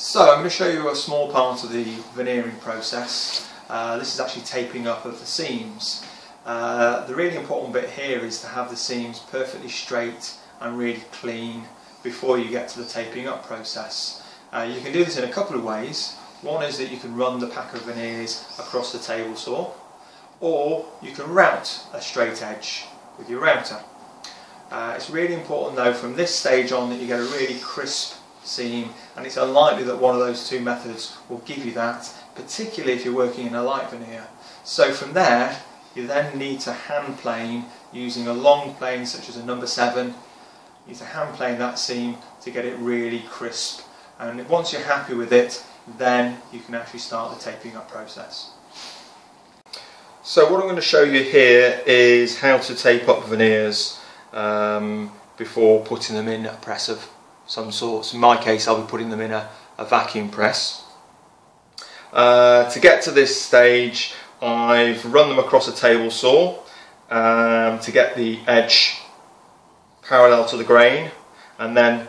So I'm going to show you a small part of the veneering process. This is actually taping up of the seams. The really important bit here is to have the seams perfectly straight and really clean before you get to the taping up process. You can do this in a couple of ways. One is that you can run the pack of veneers across the table saw, or you can route a straight edge with your router. It's really important though from this stage on that you get a really crisp seam, and it's unlikely that one of those two methods will give you that, particularly if you're working in a light veneer. So from there you then need to hand plane using a long plane such as a number 7. You need to hand plane that seam to get it really crisp, and once you're happy with it, then you can actually start the taping up process. So what I'm going to show you here is how to tape up veneers before putting them in a press of some sorts. In my case I'll be putting them in a vacuum press. To get to this stage I've run them across a table saw to get the edge parallel to the grain, and then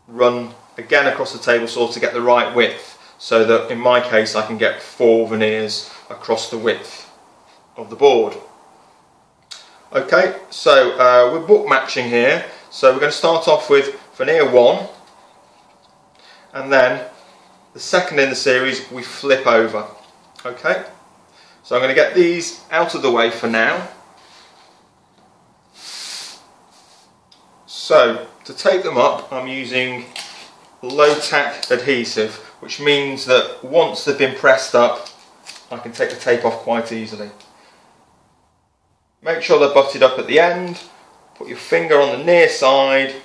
run again across the table saw to get the right width, so that in my case I can get 4 veneers across the width of the board. Okay, so we're book matching here, so we're going to start off with veneer 1, and then the second in the series we flip over. Okay, so I'm going to get these out of the way for now. So to tape them up I'm using low tack adhesive, which means that once they've been pressed up I can take the tape off quite easily. Make sure they're butted up at the end, put your finger on the near side,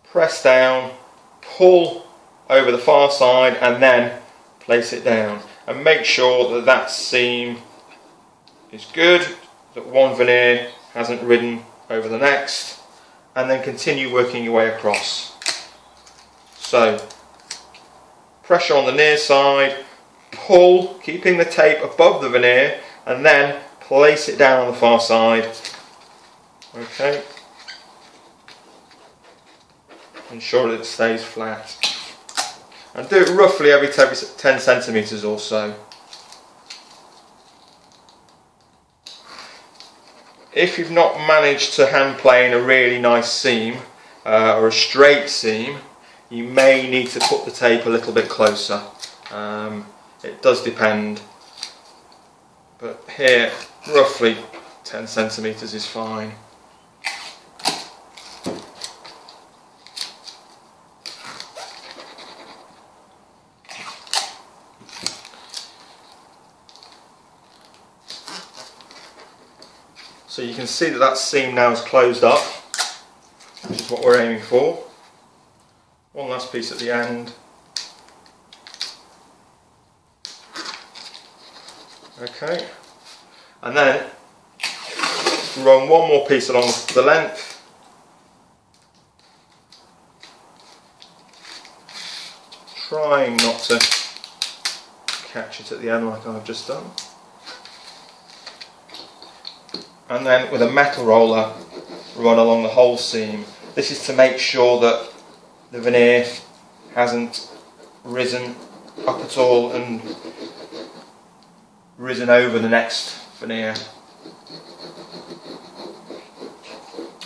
press down, pull over the far side and then place it down, and make sure that that seam is good, that one veneer hasn't ridden over the next, and then continue working your way across. So pressure on the near side, pull, keeping the tape above the veneer, and then place it down on the far side. Okay, ensure that it stays flat, and do it roughly every 10 centimeters or so. If you've not managed to hand plane a really nice seam or a straight seam, you may need to put the tape a little bit closer. It does depend, but here roughly 10 centimeters is fine. So you can see that that seam now is closed up, which is what we're aiming for. One last piece at the end. Okay, and then run one more piece along the length, trying not to catch it at the end like I've just done, and then with a metal roller run along the whole seam. This is to make sure that the veneer hasn't risen up at all and risen over the next veneer.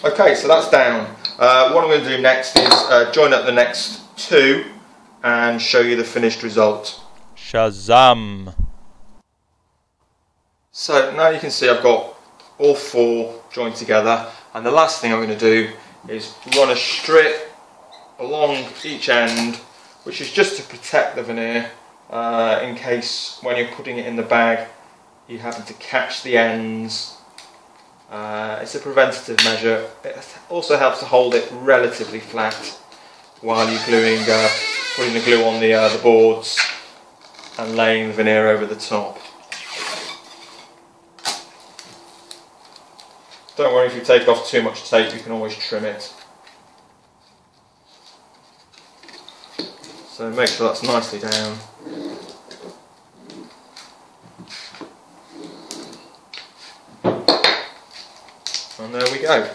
Okay, so that's down. What I'm going to do next is join up the next 2 and show you the finished result. Shazam! So now you can see I've got all 4 joined together, and the last thing I'm going to do is run a strip along each end, which is just to protect the veneer in case when you're putting it in the bag you happen to catch the ends. It's a preventative measure. It also helps to hold it relatively flat while you're gluing, putting the glue on the boards and laying the veneer over the top. Don't worry if you take off too much tape, you can always trim it. So make sure that's nicely down. And there we go.